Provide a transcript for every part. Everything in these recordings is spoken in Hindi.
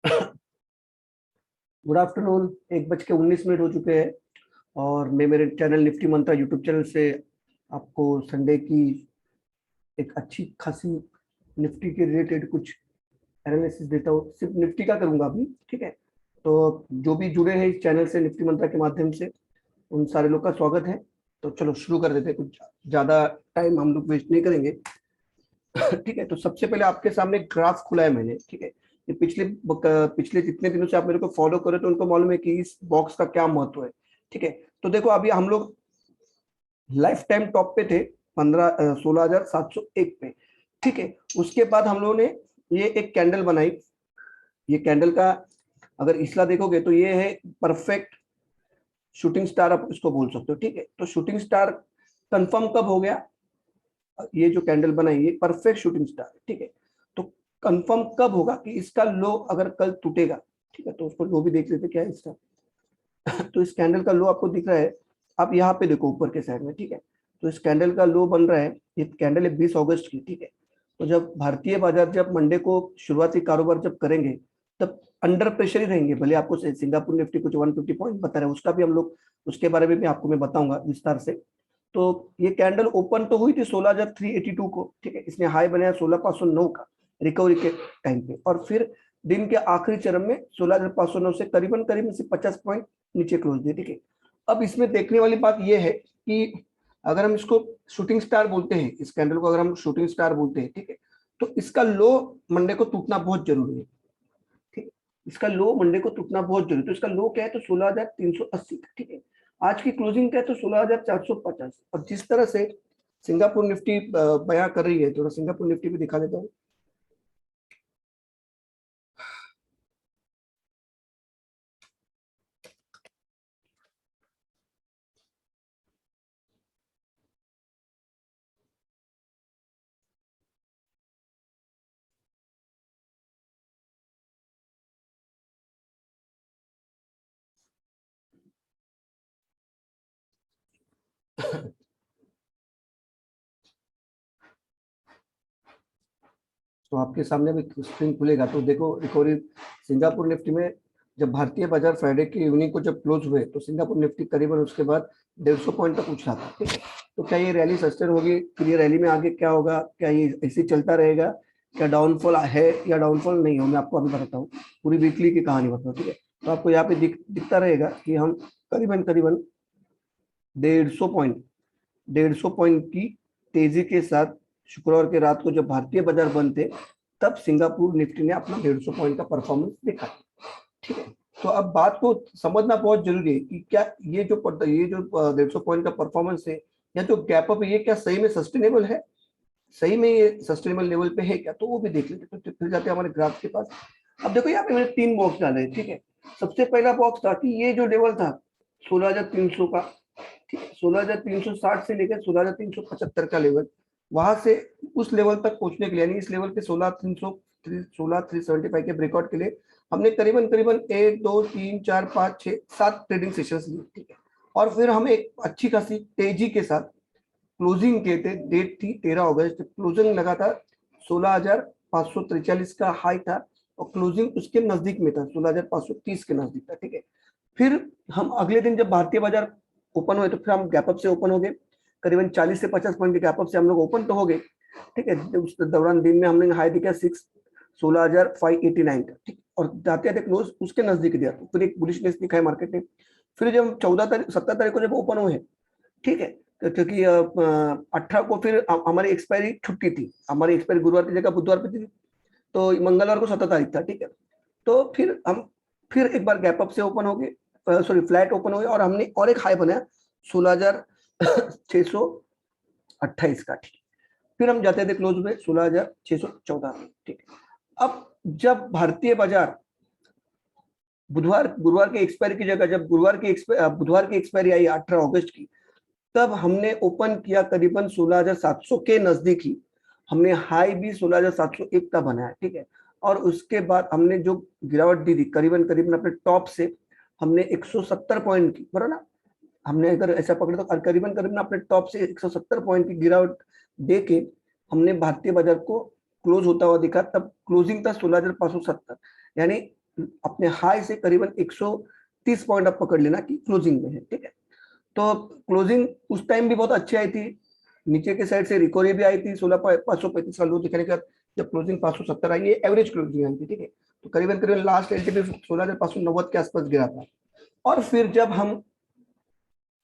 Good afternoon. 1:19 हो चुके हैं और मैं मेरे चैनल निफ्टी मंत्रा यूट्यूब चैनल से आपको संडे की एक अच्छी खासी निफ्टी के रिलेटेड कुछ एनालिसिस देता हूँ। सिर्फ निफ्टी का करूंगा अभी, ठीक है। तो जो भी जुड़े हैं इस चैनल से निफ्टी मंत्रा के माध्यम से, उन सारे लोग का स्वागत है। तो चलो शुरू कर देते हैं, कुछ ज़्यादा टाइम हम लोग वेस्ट नहीं करेंगे। ठीक है, तो सबसे पहले आपके सामने ग्राफ खुला है मैंने, ठीक है। ये पिछले जितने दिनों से आप मेरे को फॉलो करो तो उनको मालूम है कि इस बॉक्स का क्या महत्व है, ठीक है। तो देखो अभी हम लोग लाइफ टाइम टॉप पे थे 16,701 पे, ठीक है। उसके बाद हम लोगों ने ये एक कैंडल बनाई। ये कैंडल का अगर इसला देखोगे तो ये है परफेक्ट शूटिंग स्टार, आप इसको बोल सकते हो, ठीक है। तो शूटिंग स्टार कंफर्म कब हो गया? ये जो कैंडल बनाई ये परफेक्ट शूटिंग स्टार है, ठीक है। तो कंफर्म कब होगा कि इसका लो अगर कल टूटेगा, ठीक है। तो उसको लो भी देख लेते क्या है इसका। तो इस कैंडल का लो आपको दिख रहा है, आप यहाँ पे देखो ऊपर के साइड में, ठीक है। तो इस कैंडल का लो बन रहा है, ये कैंडल है 20 अगस्त की, ठीक है। तो जब भारतीय बाजार जब मंडे को शुरुआती कारोबार जब करेंगे तब अंडर प्रेशर ही रहेंगे। भले आपको सिंगापुर निफ्टी कुछ 150 पॉइंट बता रहे हैं, उसका भी हम लोग उसके बारे में भी आपको मैं बताऊंगा विस्तार से। तो ये कैंडल ओपन तो हुई थी 16,382 को, ठीक है। इसने हाई बनाया 16,509 का रिकवरी के टाइम पे, और फिर दिन के आखिरी चरण में 16,509 से करीबन करीबन से 50 पॉइंट नीचे क्लोज दिए, ठीक है। अब इसमें देखने वाली बात यह है कि अगर हम इसको शूटिंग स्टार बोलते हैं, इस कैंडल को अगर हम शूटिंग स्टार बोलते हैं, ठीक है, तो इसका लो मंडे को टूटना बहुत जरूरी है, ठीक है। इसका लो मंडे को टूटना बहुत जरूरी है। तो इसका लो क्या है? तो 16,380, ठीक है। आज की क्लोजिंग क्या है? तो 16,450। और जिस तरह से सिंगापुर निफ्टी बयां कर रही है, थोड़ा सिंगापुर निफ्टी भी दिखा देता हूँ। तो आपके सामने भी स्क्रीन खुलेगा तो देखो रिकवरी सिंगापुर निफ्टी में। जब भारतीय बाजार फ्राइडे की इवनिंग को जब क्लोज हुए तो सिंगापुर निफ्टी करीबन उसके बाद 150 पॉइंट तक उछला था, ठीक है। तो क्या ये रैली सस्टेन होगी? फिर ये रैली में आगे क्या होगा? क्या ये ऐसे चलता रहेगा? क्या डाउनफॉल है या डाउनफॉल नहीं हो? मैं आपको अभी बताता हूँ, पूरी वीकली की कहानी बताता हूँ, ठीक है। तो आपको यहाँ पे दिखता रहेगा कि हम करीबन करीबन 150 पॉइंट की तेजी के साथ शुक्रवार के रात को जब भारतीय बाजार बंद थे तब सिंगापुर निफ्टी ने अपना 150 पॉइंट का परफॉर्मेंस दिखा, ठीक है। तो अब बात को समझना बहुत जरूरी है कि क्या ये जो 150 पॉइंट का परफॉर्मेंस है या जो गैप अप है, ये क्या सही में सस्टेनेबल है? सही में ये सस्टेनेबल लेवल पे है क्या? तो वो भी देख लेते हैं। तो फिर जाते हैं हमारे ग्राफ के पास। अब देखो यहाँ पे मैंने 3 बॉक्स डाले, ठीक है। सबसे पहला बॉक्स था कि ये जो लेवल था 16,300 का, ठीक है, 16,360 से लेकर 16,375 का लेवल, वहां से उस लेवल तक पहुंचने के लिए, यानी इस लेवल के 16,375 के ब्रेकआउट के लिए हमने करीबन करीबन 1 2 3 4 5 6 7 ट्रेडिंग सेशंस लिए, ठीक है। और फिर हम एक अच्छी खासी तेजी के साथ क्लोजिंग के थे। डेट थी 13 अगस्त, क्लोजिंग लगा था 16,543 का हाई था, और क्लोजिंग उसके नजदीक में था, 16,530 के नजदीक था, ठीक है। फिर हम अगले दिन जब भारतीय बाजार ओपन हुए तो फिर हम गैप अप से ओपन हो गए, करीबन 40 से 50 पॉइंट के गैप अप से हम लोग ओपन तो हो गए, ठीक है। उस दौरान दिन में हमने हाई दिखा 16,589 का, ठीक। और जाते जाते क्लोज उसके नजदीक दिया, तो फिर एक बुलिशनेस दिखा है मार्केट ने। फिर जब 17 तारीख को जब ओपन हुए, ठीक है, तो क्योंकि 18 को फिर हमारी एक्सपायरी छुट्टी थी, हमारी एक्सपायरी गुरुवार की जगह बुधवार पे थी, तो मंगलवार को 17 तारीख था, ठीक है। तो फिर हम फिर एक बार गैप अप से ओपन हो गए, सॉरी फ्लैट ओपन हो गए, और हमने और एक हाई बनाया 16,628 का, ठीक है। फिर हम जाते थे क्लोज में 16,614 में, ठीक है। अब जब भारतीय बाजार गुरुवार के एक्सपायरी की जगह जब बुधवार की एक्सपायरी आई 18 अगस्त की, तब हमने ओपन किया करीबन 16,700 के नजदीक ही। हमने हाई भी 16,701 का बनाया, ठीक है। और उसके बाद हमने जो गिरावट दी थी करीबन करीबन अपने टॉप से हमने 170 पॉइंट की, बराबर ना। हमने अगर ऐसा पकड़े तो करीबन करीबन अपने टॉप से 170 पॉइंट की गिरावट दे के हमने भारतीय बाजार को क्लोज होता हुआ दिखा। तब क्लोजिंग था 16,570, यानी अपने हाई से करीबन 130 पॉइंट आप पकड़ लेना कि क्लोजिंग में है, ठीक है। तो क्लोजिंग उस टाइम भी बहुत अच्छी आई थी, नीचे के साइड से रिकवरी भी आई थी 16,535 का लो दिखाने के बाद जब क्लोजिंग 570 आई, ये एवरेज क्लोजिंग आई थी, ठीक है। तो करीबन करीबन लास्ट एलटीपी 16,590 के आसपास गिरा था। और फिर जब हम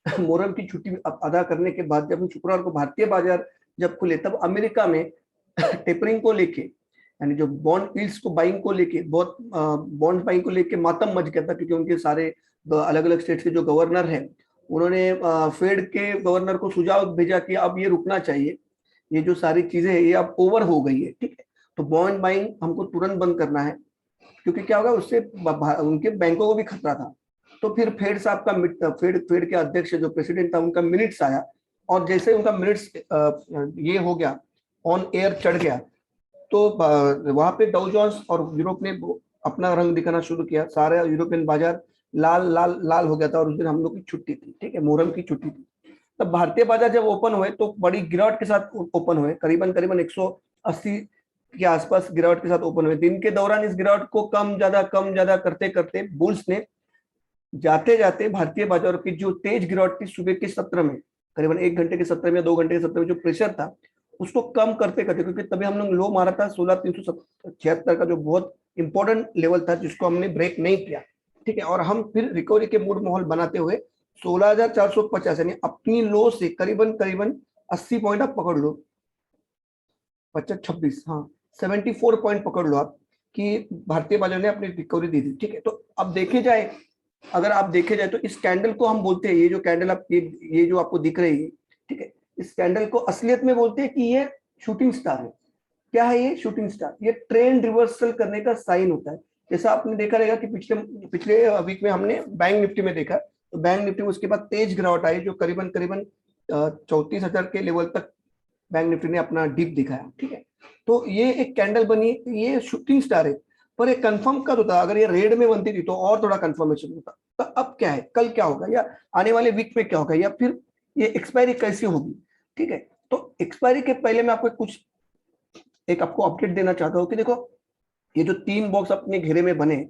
मोहर्रम की छुट्टी अदा करने के बाद जब हम शुक्रवार को भारतीय बाजार जब खुले, तब अमेरिका में टेपरिंग को लेके, यानी जो बॉन्ड यील्ड्स को बाइंग को लेके बहुत बॉन्ड बाइंग को लेके मातम मच गया था, क्योंकि उनके सारे अलग अलग स्टेट्स के जो गवर्नर हैं उन्होंने फेड के गवर्नर को सुझाव भेजा कि अब ये रुकना चाहिए, ये जो सारी चीजें है ये अब ओवर हो गई है, ठीक है। तो बॉन्ड बाइंग हमको तुरंत बंद करना है, क्योंकि क्या होगा उससे उनके बैंकों को भी खतरा था। तो फिर फेड साहब का फेड के अध्यक्ष जो प्रेसिडेंट था उनका मिनट्स आया, और जैसे उनका मिनट्स ये हो गया, ऑन एयर चढ़ गया, तो वहां पे डाउ जोन्स और यूरोप ने अपना रंग दिखाना शुरू किया, सारे यूरोपियन बाजार लाल लाल लाल हो गया था। और उस दिन हम लोग की छुट्टी थी, ठीक है, मुहर्रम की छुट्टी थी। तब भारतीय बाजार जब ओपन हुए तो बड़ी गिरावट के साथ ओपन हुए, करीबन करीबन 180 के आसपास गिरावट के साथ ओपन हुए। दिन के दौरान इस गिरावट को कम ज्यादा करते करते बुल्स ने जाते जाते भारतीय बाजारों की जो तेज गिरावट थी सुबह के सत्र में, करीबन 1 घंटे के सत्र में, 2 घंटे के सत्र में जो प्रेशर था उसको कम करते करते, क्योंकि तभी हम लोग लो मारा था 16,376 का, जो बहुत इंपॉर्टेंट लेवल था जिसको हमने ब्रेक नहीं किया, ठीक है। और हम फिर रिकवरी के मूड माहौल बनाते हुए 16,450 यानी अपनी लो से करीबन करीबन 80 पॉइंट आप पकड़ लो, 25 हाँ 74 पॉइंट पकड़ लो आप, कि भारतीय बाजार ने अपनी रिकवरी दी थी, ठीक है। तो अब देखे जाए, अगर आप देखे जाए तो इस कैंडल को हम बोलते हैं, ये जो कैंडल आप ये जो आपको दिख रही है, ठीक है, इस कैंडल को असलियत में बोलते हैं कि ये शूटिंग स्टार है। क्या है ये शूटिंग स्टार? ये ट्रेंड रिवर्सल करने का साइन होता है। जैसा आपने देखा रहेगा कि पिछले पिछले वीक में हमने बैंक निफ्टी में देखा, तो बैंक निफ्टी में उसके बाद तेज गिरावट आई, जो करीबन करीबन 34,000 के लेवल तक बैंक निफ्टी ने अपना डिप दिखाया, ठीक है। तो ये एक कैंडल बनी, ये शूटिंग स्टार है, पर ये कंफर्म कब होता? अगर ये रेड में बनती थी तो और थोड़ा कंफर्मेशन होता। तो अब क्या है, कल क्या होगा, या आने वाले वीक में क्या होगा, या फिर ये एक्सपायरी कैसी होगी, ठीक है। तो एक्सपायरी के पहले मैं आपको कुछ एक आपको अपडेट देना चाहता हूँ कि देखो, ये जो 3 बॉक्स अपने घेरे में बने,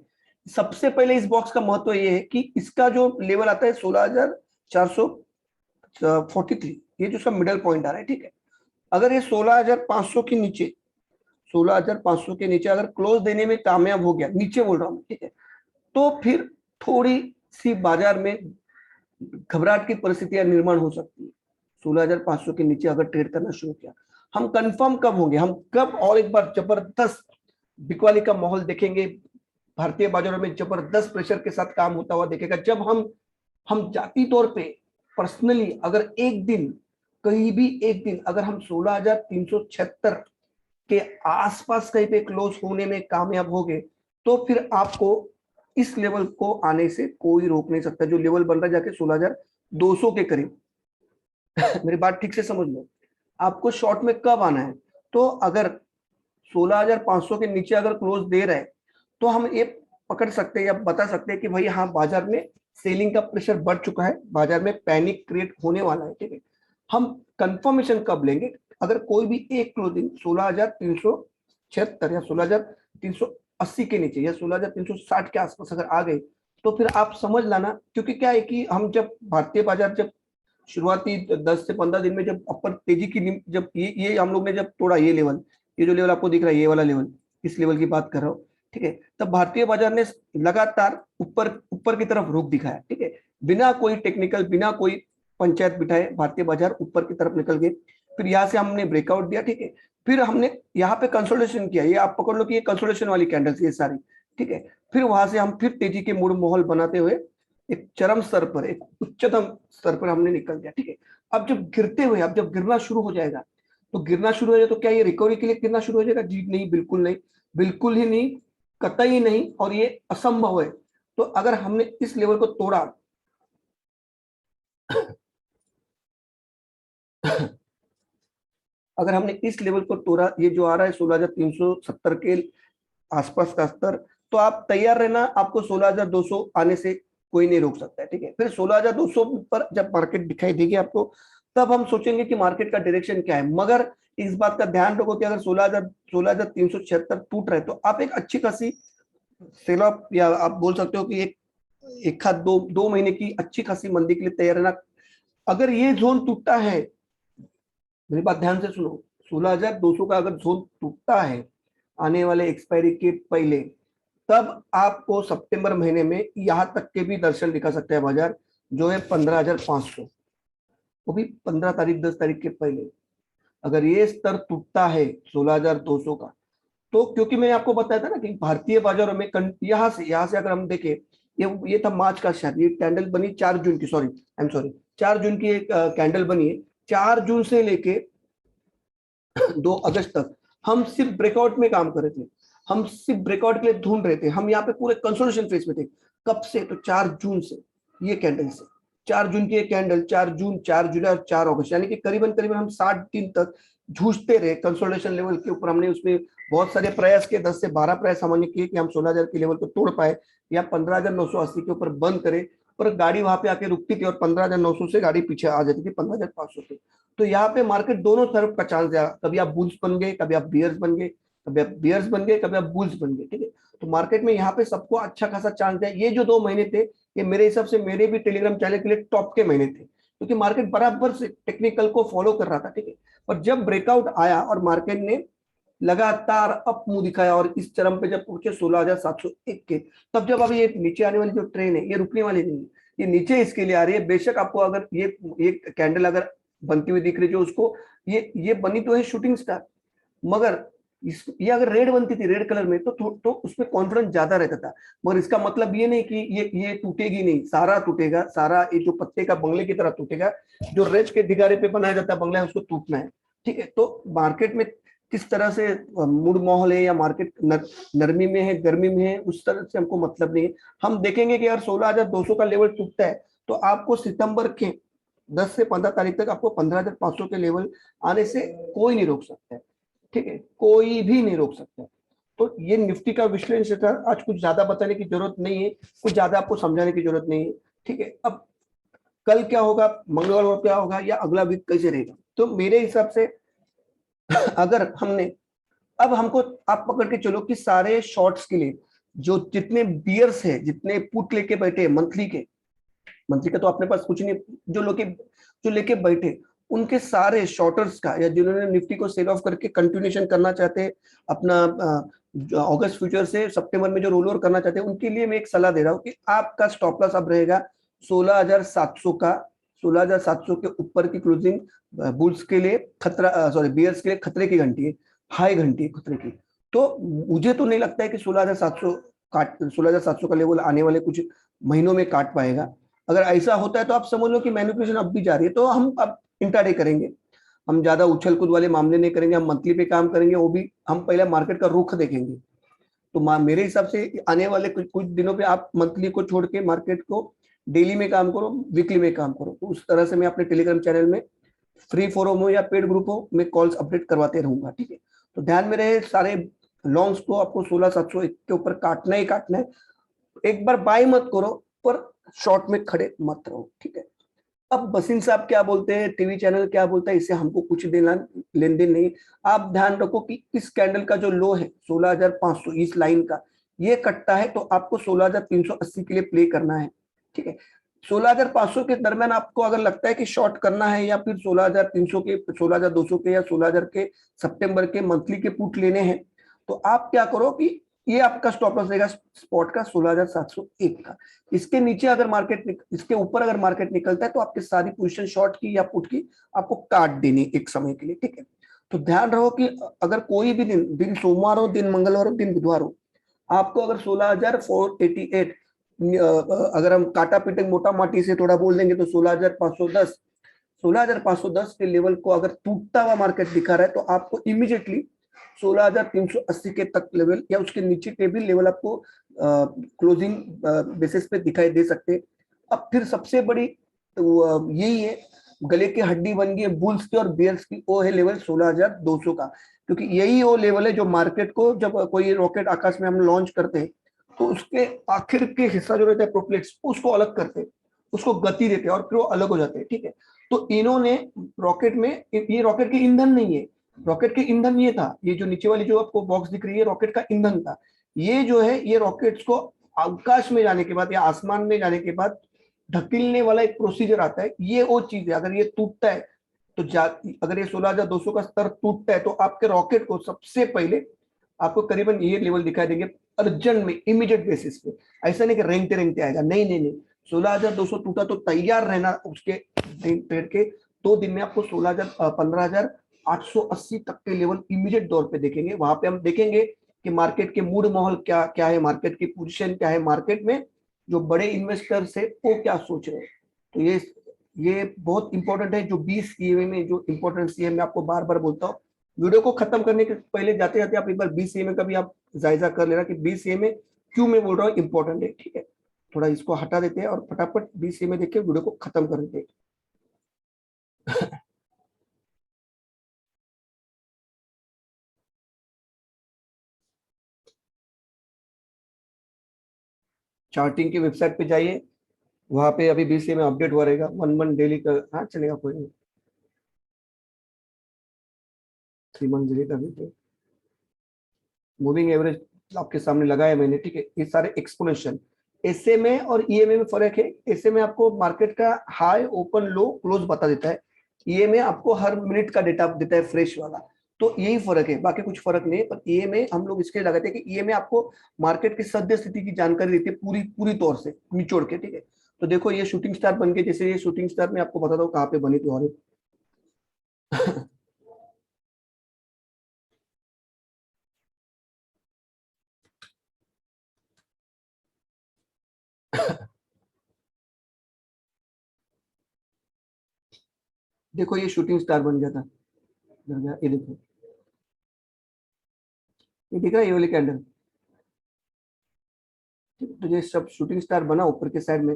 सबसे पहले इस बॉक्स का महत्व ये है कि इसका जो लेवल आता है 16,443, ये जो सब मिडल पॉइंट आ रहा है, ठीक है। अगर ये 16,500 के नीचे, 16,500 के नीचे अगर क्लोज देने में कामयाब हो गया, नीचे बोल रहा हूँ, ठीक है, तो फिर थोड़ी सी बाजार में घबराहट की परिस्थितियां निर्माण हो सकती है। 16,500 के नीचे अगर ट्रेड करना शुरू किया, हम कंफर्म कब होंगे, हम कब और एक बार जबरदस्त बिकवाली का माहौल देखेंगे, भारतीय बाजारों में जबरदस्त प्रेशर के साथ काम होता हुआ देखेगा, जब हम जाती तौर पे पर्सनली अगर एक दिन, कहीं भी एक दिन अगर हम 16,376 के आसपास कहीं पे क्लोज होने में कामयाब हो गए, तो फिर आपको इस लेवल को आने से कोई रोक नहीं सकता, जो लेवल बन रहा है जाके 16,200 के करीब। मेरी बात ठीक से समझ लो, आपको शॉर्ट में कब आना है, तो अगर 16,500 के नीचे अगर क्लोज दे रहे हैं, तो हम ये पकड़ सकते हैं या बता सकते हैं कि भाई हाँ, बाजार में सेलिंग का प्रेशर बढ़ चुका है, बाजार में पैनिक क्रिएट होने वाला है, ठीक है। हम कंफर्मेशन कब लेंगे? अगर कोई भी एक क्लोजिंग 16,376 या 16,380 के नीचे या 16,360 के आसपास अगर आ गई, तो फिर आप समझ लाना, क्योंकि क्या है कि हम जब भारतीय बाजार जब शुरुआती 10 से 15 दिन में जब अपर तेजी की जब ये हम लोग ने जब तोड़ा, ये लेवल, ये जो लेवल आपको दिख रहा है, ये वाला लेवल, इस लेवल की बात कर रहा हूँ, ठीक है, तब भारतीय बाजार ने लगातार ऊपर ऊपर की तरफ रुख दिखाया, ठीक है, बिना कोई टेक्निकल, बिना कोई पंचायत बिठाए भारतीय बाजार ऊपर की तरफ निकल गए। फिर यहाँ से हमने ब्रेकआउट दिया, ठीक है, फिर हमने यहाँ पे कंसोलिडेशन किया, ये आप पकड़ लो कि ये कंसोलिडेशन वाली कैंडल्स ये सारी, ठीक है। फिर वहां से हम फिर तेजी के मूड माहौल बनाते हुए एक चरम स्तर पर, एक उच्चतम स्तर पर हमने निकल दिया, ठीक है। अब जब गिरते हुए, अब जब गिरना शुरू हो जाएगा, तो गिरना शुरू हो जाए तो क्या ये रिकवरी के लिए गिरना शुरू हो जाएगा? जी नहीं, बिल्कुल नहीं, बिल्कुल ही नहीं, कतई नहीं, और ये असंभव है। तो अगर हमने इस लेवल को तोड़ा अगर हमने इस लेवल को तोड़ा, ये जो आ रहा है 16,370 के आसपास का स्तर, तो आप तैयार रहना, आपको 16,200 आने से कोई नहीं रोक सकता है, ठीक है। फिर 16,200 पर जब मार्केट दिखाई देगी आपको, तब हम सोचेंगे कि मार्केट का डायरेक्शन क्या है। मगर इस बात का ध्यान रखो कि अगर 16,376 टूट रहे, तो आप एक अच्छी खासी सेल ऑफ, या आप बोल सकते हो कि एक आध दो महीने की अच्छी खासी मंदी के लिए तैयार रहना। अगर ये जोन टूटता है, मेरी बात ध्यान से सुनो, 16,200 का अगर जोन टूटता है आने वाले एक्सपायरी के पहले, तब आपको सितंबर महीने में यहां तक के भी दर्शन दिखा सकते हैं बाजार, जो है 15,500, वो भी 15 तारीख 10 तारीख के पहले। अगर ये स्तर टूटता है 16,200 का, तो क्योंकि मैंने आपको बताया था ना कि भारतीय बाजारों में यहाँ से अगर हम देखें, ये था मार्च का, शायद ये कैंडल बनी 4 जून की, सॉरी आई एम सॉरी, 4 जून की एक कैंडल बनी है। 4 जून से लेके 2 अगस्त तक हम सिर्फ ब्रेकआउट में काम कर रहे थे, हम सिर्फ ब्रेकआउट के लिए ढूंढ रहे थे, हम यहाँ पे पूरे कंसोलिडेशन फेज में थे। कब से? तो 4 जून से, ये कैंडल से, 4 जून की एक कैंडल, 4 जून, 4 जुलाई और 4 अगस्त, यानी कि करीबन करीबन हम 60 दिन तक जूझते रहे कंसोलिडेशन लेवल के ऊपर। हमने उसमें बहुत सारे प्रयास किए, 10 से 12 प्रयास हमने किए कि हम 16,000 के लेवल को तोड़ पाए या 15,980 के ऊपर बंद करें, पर गाड़ी वहां पे आके रुकती थी और 15,900 से गाड़ी पीछे आ जाती थी 15,500 से। तो यहाँ पे मार्केट दोनों तरफ का चांस है, कभी आप बुल्स बन गए, कभी आप बियर्स बन गए, कभी आप बियर्स बन गए, कभी आप बुल्स बन गए, ठीक है। तो मार्केट में यहाँ पे सबको अच्छा खासा चांस है। ये जो 2 महीने थे, ये मेरे हिसाब से मेरे भी टेलीग्राम चैनल के लिए टॉप के महीने थे, क्योंकि मार्केट बराबर से टेक्निकल को फॉलो कर रहा था, ठीक है। और जब ब्रेकआउट आया और मार्केट ने लगातार अप मुंह दिखाया और इस चरम पे जब पहुंचे 16,701 के, तब जब अभी ये नीचे आने वाली जो ट्रेन है, ये रुकने वाली नहीं है, ये नीचे इसके लिए आ रही है। बेशक आपको अगर ये कैंडल अगर बनती हुई दिख रही, जो उसको ये बनी तो है शूटिंग स्टार, मगर ये अगर रेड बनती थी, रेड कलर में, तो उसमें कॉन्फिडेंस ज्यादा रहता था। मगर इसका मतलब ये नहीं कि ये टूटेगी नहीं, सारा टूटेगा, सारा ये जो पत्ते का बंगले की तरह टूटेगा, जो रेत के ढिगारे पे बनाया जाता है बंगला, उसको टूटना है, ठीक है। तो मार्केट में किस तरह से मूड माहौल है, या मार्केट नरमी में है, गर्मी में है, उस तरह से हमको मतलब नहीं है। हम देखेंगे कि अगर 16,200 का लेवल टूटता है, तो आपको सितंबर के 10 से 15 तारीख तक आपको 15,500 के लेवल आने से कोई नहीं रोक सकता है, ठीक है, कोई भी नहीं रोक सकता। तो ये निफ्टी का विश्लेषण था, आज कुछ ज्यादा बताने की जरूरत नहीं है, कुछ ज्यादा आपको समझाने की जरूरत नहीं है, ठीक है। अब कल क्या होगा, मंगलवार क्या होगा, या अगला वीक कैसे रहेगा, तो मेरे हिसाब से अगर हमने, अब हमको आप पकड़ के चलो कि सारे शॉर्ट्स के लिए जो जितने बियर्स है, जितने पुट लेके बैठे मंथली के, मंथली का तो अपने पास कुछ नहीं, जो लेके बैठे, उनके सारे शॉर्टर्स का, या जिन्होंने निफ्टी को सेल ऑफ करके कंटिन्यूएशन करना चाहते हैं अपना अगस्त फ्यूचर से सितंबर में जो रोल ओवर करना चाहते हैं, उनके लिए मैं एक सलाह दे रहा हूं कि आपका स्टॉप लॉस अब रहेगा 16,700 का। 16,700 के ऊपर की क्लोजिंग बुल्स के लिए खतरा, सॉरी बियर्स के लिए खतरे की घंटी है, हाई घंटी है खतरे की। तो मुझे तो नहीं लगता है कि 16,700 का लेवल आने वाले कुछ महीनों में काट पाएगा। अगर ऐसा होता है तो आप समझ लो कि मैनिपुलेशन अब भी जारी है। तो हम अब इंट्राडे करेंगे, हम ज्यादा उछल कूद वाले मामले नहीं करेंगे, हम मंथली पे काम करेंगे, वो भी हम पहले मार्केट का रुख देखेंगे। तो मेरे हिसाब से आने वाले कुछ दिनों पे आप मंथली को छोड़ के मार्केट को डेली में काम करो, वीकली में काम करो। तो उस तरह से मैं अपने टेलीग्राम चैनल में फ्री फोरम हो या पेड ग्रुप हो, मैं कॉल्स अपडेट करवाते रहूंगा, ठीक है। तो ध्यान में रहे, सारे लॉन्ग्स को आपको 16,701 के ऊपर काटना ही काटना है। एक बार बाय मत करो, पर शॉर्ट में खड़े मत रहो, ठीक है। अब बसिन साहब क्या बोलते हैं, टीवी चैनल क्या बोलता है, इससे हमको कुछ लेन देन नहीं। आप ध्यान रखो कि इस कैंडल का जो लो है 16,500, इस लाइन का ये कटता है, तो आपको 16,380 के लिए प्ले करना है, ठीक है। 16,500 के दरमियान आपको अगर लगता है कि शॉर्ट करना है, या फिर 16,300 के, 16,200 के, या 16,000 के सितंबर के मंथली के पुट लेने हैं, तो आप क्या करो कि ये आपका स्टॉप लॉस रहेगा स्पॉट का 16,701 का। इसके नीचे अगर मार्केट, इसके ऊपर अगर मार्केट निकलता है, तो आपकी सारी पोजीशन शॉर्ट की या पुट की आपको काट देनी एक समय के लिए, ठीक है। तो ध्यान रहो कि अगर कोई भी दिन सोमवार हो, दिन मंगलवार हो, दिन बुधवार हो, आपको अगर 16,488, अगर हम काटा पीटे मोटा माटी से थोड़ा बोल देंगे तो 16,510, 16,510 के लेवल को अगर टूटता हुआ मार्केट दिखा रहा है, तो आपको इमीडिएटली 16,380 के तक लेवल या उसके नीचे के भी लेवल आपको क्लोजिंग बेसिस पे दिखाई दे सकते। अब फिर सबसे बड़ी यही है, गले की हड्डी बन गई है बुल्स की और बियर्स की, वो है लेवल 16,200 का, क्योंकि यही वो लेवल है जो मार्केट को, जब कोई रॉकेट आकाश में हम लॉन्च करते हैं, तो उसके आखिर के हिस्सा जो रहता है प्रोपेलर्स, उसको अलग करते हैं, उसको गति देते हैं और फिर वो अलग हो जाते हैं, ठीक है। तो इन्होंने रॉकेट में, ये रॉकेट के ईंधन नहीं है, रॉकेट के ईंधन ये था, ये जो नीचे वाली जो आपको बॉक्स दिख रही है रॉकेट का ईंधन था, ये जो है ये रॉकेट्स को आकाश में जाने के बाद या आसमान में जाने के बाद ढकेलने वाला एक प्रोसीजर आता है, ये वो चीज है। अगर ये टूटता है तो अगर ये 16,200 का स्तर टूटता है तो आपके रॉकेट को सबसे पहले आपको करीबन ये लेवल दिखाई देंगे अर्जेंट में, इमीडिएट बेसिस पे। ऐसा नहीं कि रेंगते रेंगते आएगा, नहीं नहीं नहीं। 16,200 टूटा तो तैयार रहना उसके ट्रेड के 2 दिन में आपको 15,880 तक के लेवल इमीडिएट तौर पे देखेंगे। वहां पे हम देखेंगे कि मार्केट के मूड माहौल क्या क्या है, मार्केट की पोजीशन क्या है, मार्केट में जो बड़े इन्वेस्टर्स है वो क्या सोच रहे हैं। तो ये बहुत इंपॉर्टेंट है। जो 20 ईएमए में जो इंपॉर्टेंस है, मैं आपको बार बार बोलता हूँ। वीडियो को खत्म करने के पहले जाते जाते आप एक बार 20 ईएमए का भी आप जायजा कर लेना कि 20 ईएमए क्यों मैं बोल रहा हूँ इंपॉर्टेंट है। ठीक है, थोड़ा इसको हटा देते हैं और फटाफट 20 ईएमए देख के वीडियो को खत्म कर देते हैं। चार्टिंग की वेबसाइट पे जाइए, वहां पे अभी 20 ईएमए अपडेट हुआ रहेगा। 1 मंथ डेली का, हाँ चलेगा, कोई नहीं। 3 मंथ डेली का भी मूविंग एवरेज आपके सामने लगाया मैंने। ठीक है, ये सारे एक्सपोनेंशियल। एसएमए और ईएमए में फर्क है। एसएमए आपको मार्केट का हाई, ओपन, लो, क्लोज बता देता है। ईएमए आपको हर मिनट का डेटा देता है, फ्रेश वाला। तो यही फर्क है, बाकी कुछ फर्क नहीं है। पर ईएमए हम लोग इसके लगाते हैं कि ईएमए आपको मार्केट की सद्य स्थिति की जानकारी देती है पूरी पूरी तौर से निचोड़ के। ठीक है, तो देखो ये शूटिंग स्टार बन के, जैसे ये शूटिंग स्टार मैं आपको बताता हूँ कहाँ पे बनी थी। और देखो ये शूटिंग स्टार बन गया था, बन गया, ये देखो, ये दिख रहा है ये वाली कैंडल। तो ये सब शूटिंग स्टार बना ऊपर के साइड में,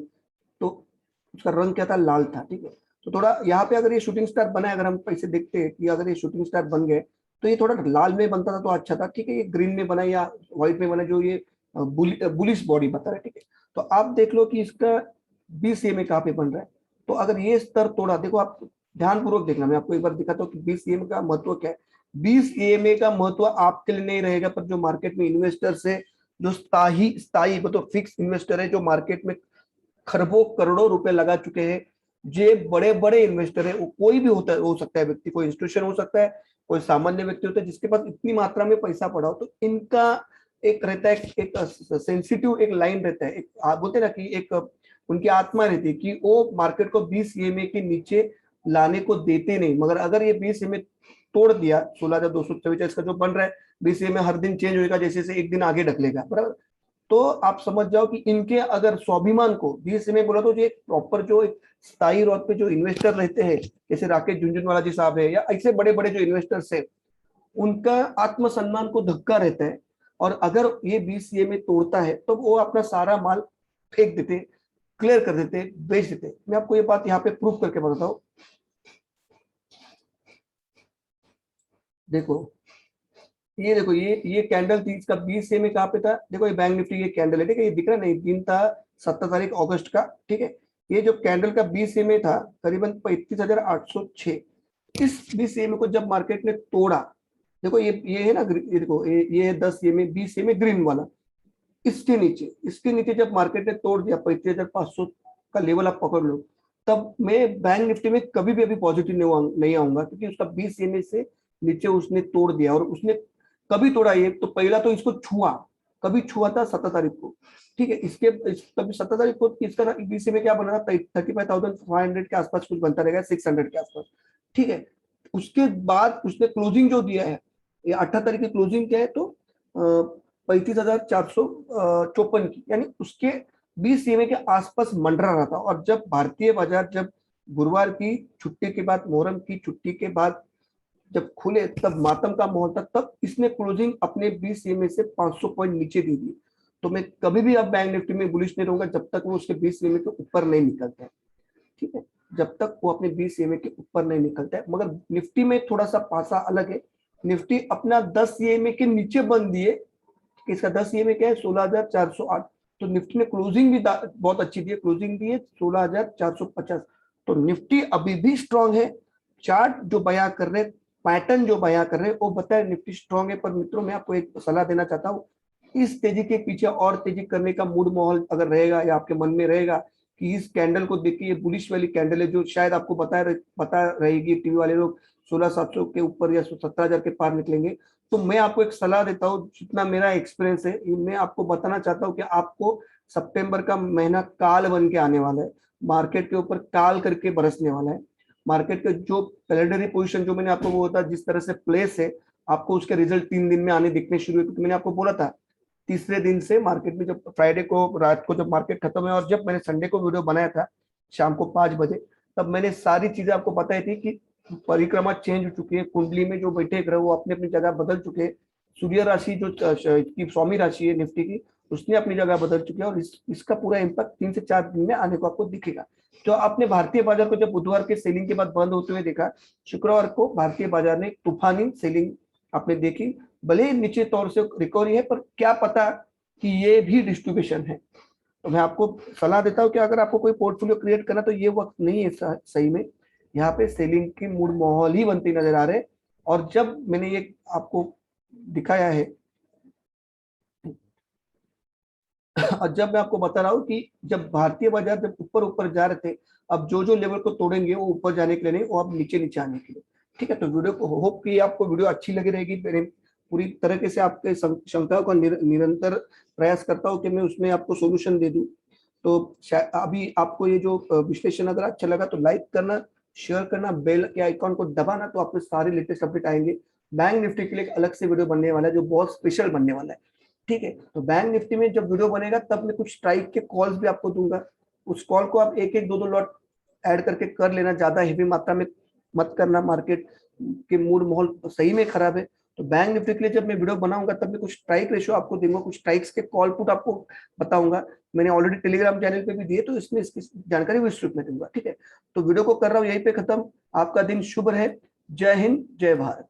तो उसका रंग क्या था, लाल था। ठीक है, तो थोड़ा यहाँ पे अगर ये शूटिंग स्टार बना है, अगर हम पैसे देखते हैं कि अगर ये शूटिंग स्टार बन गए तो ये थोड़ा लाल में बनता था तो अच्छा था। ठीक है, ये ग्रीन में बना या व्हाइट में बना, जो ये बुलिश बॉडी बता रहा है। ठीक है, तो आप देख लो कि इसका 20 ईएमए कहाँ पे बन रहा है। तो अगर ये स्तर तोड़ा, देखो आप ध्यान पूर्वक देखना, मैं आपको एक बार दिखाता हूँ कि 20 ईएमए का महत्व क्या है। 20 ईएमए का महत्व आपके लिए नहीं रहेगा, पर जो मार्केट में इन्वेस्टर्स है, जो स्थायी स्थायी मतलब फिक्स इन्वेस्टर है, जो मार्केट में खरबों करोड़ों रुपए लगा चुके हैं, जो बड़े बड़े इन्वेस्टर है, वो कोई भी होता है, हो सकता है व्यक्ति, कोई इंस्टीट्यूशन हो सकता है, कोई सामान्य व्यक्ति होता है, जिसके पास इतनी मात्रा में पैसा पड़ा हो, तो इनका एक रहता है, एक सेंसिटिव एक लाइन रहता है, एक आप बोलते हैं ना कि एक उनकी आत्मा रहती है कि वो मार्केट को 20 ईएमए के नीचे लाने को देते नहीं। मगर अगर ये 20 ईएमए तोड़ दिया, 16,244 का जो बन रहा है, 20 ईएमए हर दिन चेंज होगा, जैसे जैसे एक दिन आगे ढकलेगा, बराबर। तो आप समझ जाओ कि इनके अगर स्वाभिमान को 20 में बोला, तो ये प्रॉपर जो एक स्थायी तौर पे जो इन्वेस्टर रहते हैं, जैसे राकेश झुनझुनवाला जी साहब है या ऐसे बड़े बड़े जो इन्वेस्टर्स है, उनका आत्मसम्मान को धक्का रहता है। और अगर ये 20 में तोड़ता है तो वो अपना सारा माल फेंक देते, क्लियर कर देते, बेच देते। मैं आपको ये बात यहाँ पे प्रूव करके बताता हूँ। देखो ये देखो, ये कैंडल थी, इसका 20 में कहाँ पे था, देखो ये बैंक निफ्टी ये कैंडल है। ठीक है, ये दिख रहा नहीं, दिन था 17 तारीख अगस्त का। ठीक है, ये जो कैंडल का 20 में था करीबन 35,806। इस 20 में को जब मार्केट ने तोड़ा, देखो ये है ना, ये देखो ये है 10 में, 20 में ग्रीन वाला। इसके नीचे जब मार्केट ने तोड़ दिया 35,500 का लेवल आप पकड़ लो, तब मैं बैंक निफ्टी में कभी भी अभी पॉजिटिव नहीं आऊंगा, क्योंकि उसका 20 से नीचे उसने तोड़ दिया। और उसने कभी तोड़ा, ये तो पहला तो इसको छुआ, कभी छुआ था 17 तारीख को। ठीक है, तभी 17 तारीख को इसका 20 में क्या बना था, 35,500 के आसपास कुछ बनता रहेगा, 600 के आसपास। ठीक है, उसके बाद उसने क्लोजिंग जो दिया है, ये 18 तारीख की क्लोजिंग क्या है, तो 35,454 की, यानी उसके 20 के आसपास मंडरा रहा था। और जब भारतीय बाजार, जब गुरुवार की छुट्टी के बाद, मोहर्रम की छुट्टी के बाद जब खुले, तब मातम का माहौल था, तब इसने क्लोजिंग अपने 20 से 500 पॉइंट नीचे दे दी। तो मैं कभी भी अब बैंक निफ्टी में बुलिश नहीं रहूंगा जब तक वो उसके 20 के ऊपर नहीं निकलता है। ठीक है, जब तक वो अपने 20 के ऊपर नहीं निकलता है। मगर निफ्टी में थोड़ा सा पासा अलग है। निफ्टी अपना 10 के नीचे बंद दिए, इसका 10 क्या है, 16,408। तो निफ्टी ने क्लोजिंग भी बहुत अच्छी दी है, क्लोजिंग दी है 16,450। तो निफ्टी अभी भी स्ट्रांग है। चार्ट जो बयां कर रहे, पैटर्न जो बयां कर रहे हैं, वो बताए निफ्टी स्ट्रांग है। पर मित्रों, मैं आपको एक सलाह देना चाहता हूँ, इस तेजी के पीछे और तेजी करने का मूड माहौल अगर रहेगा या आपके मन में रहेगा कि इस कैंडल को देख के ये बुलिश वाली कैंडल है, जो शायद आपको पता रहेगी, टीवी वाले लोग 16,700 के ऊपर या 17,000 के पार निकलेंगे, तो मैं आपको एक सलाह देता हूँ, जितना मेरा एक्सपीरियंस है मैं आपको बताना चाहता हूँ कि आपको सितंबर का महीना काल बन के आने वाला है, मार्केट के ऊपर काल करके बरसने वाला है। मार्केट के जो कैलेंडरी पोजीशन जो मैंने आपको बोला था, जिस तरह से प्लेस है, आपको उसके रिजल्ट 3 दिन में आने दिखने शुरू हुए, क्योंकि मैंने आपको बोला था तीसरे दिन से मार्केट में, जब फ्राइडे को रात को जब मार्केट खत्म हुआ और जब मैंने संडे को वीडियो बनाया था शाम को 5 बजे, तब मैंने सारी चीजें आपको बताई थी कि परिक्रमा चेंज हो चुकी है, कुंडली में जो बैठे ग्रह वो अपनी अपनी जगह बदल चुके हैं, सूर्य राशि जो की स्वामी राशि है निफ्टी की, उसने अपनी जगह बदल चुकी है, और इसका पूरा इम्पैक्ट 3 से 4 दिन में आने को आपको दिखेगा। तो आपने भारतीय बाजार को जब बुधवार के सेलिंग के बाद बंद होते हुए देखा, शुक्रवार को भारतीय बाजार ने तूफानी सेलिंग आपने देखी, भले ही नीचे तौर से रिकवरी है, पर क्या पता कि ये भी डिस्ट्रीब्यूशन है। तो मैं आपको सलाह देता हूं कि अगर आपको कोई पोर्टफोलियो क्रिएट करना, तो ये वक्त नहीं है सही में, यहाँ पे सेलिंग की मूड माहौल ही बनती नजर आ रहे हैं। और जब मैंने ये आपको दिखाया है और जब मैं आपको बता रहा हूँ कि जब भारतीय बाजार जब ऊपर ऊपर जा रहे थे, अब जो जो लेवल को तोड़ेंगे वो ऊपर जाने के लिए नहीं, वो अब नीचे नीचे आने के लिए। ठीक है, तो वीडियो को होप कि आपको वीडियो अच्छी लगी रहेगी। मेरे पूरी तरीके से आपके क्षमताओं का निरंतर प्रयास करता हूँ कि मैं उसमें आपको सोल्यूशन दे दूं। तो अभी आपको ये जो विश्लेषण अगर अच्छा लगा तो लाइक करना, शेयर करना, बेल के आइकॉन को दबाना, तो आपको सारे लेटेस्ट अपडेट आएंगे। बैंक निफ्टी के लिए एक अलग से वीडियो बनने वाला है जो बहुत स्पेशल बनने वाला है। ठीक है, तो बैंक निफ्टी में जब वीडियो बनेगा तब मैं कुछ स्ट्राइक के कॉल्स भी आपको दूंगा, उस कॉल को आप एक एक दो दो लॉट ऐड करके कर लेना, ज्यादा हेवी मात्रा में मत करना, मार्केट के मूड माहौल सही में खराब है। तो बैंक निफ्टी के लिए जब मैं वीडियो बनाऊंगा तब मैं कुछ स्ट्राइक रेशियो आपको दूंगा, कुछ स्ट्राइक्स के कॉल पुट आपको बताऊंगा। मैंने ऑलरेडी टेलीग्राम चैनल पे भी दिए, तो इसमें इसकी जानकारी विस्तृत में दूंगा। ठीक है, तो वीडियो को कर रहा हूँ यहीं पे खत्म। आपका दिन शुभ रहे। जय हिंद, जय भारत।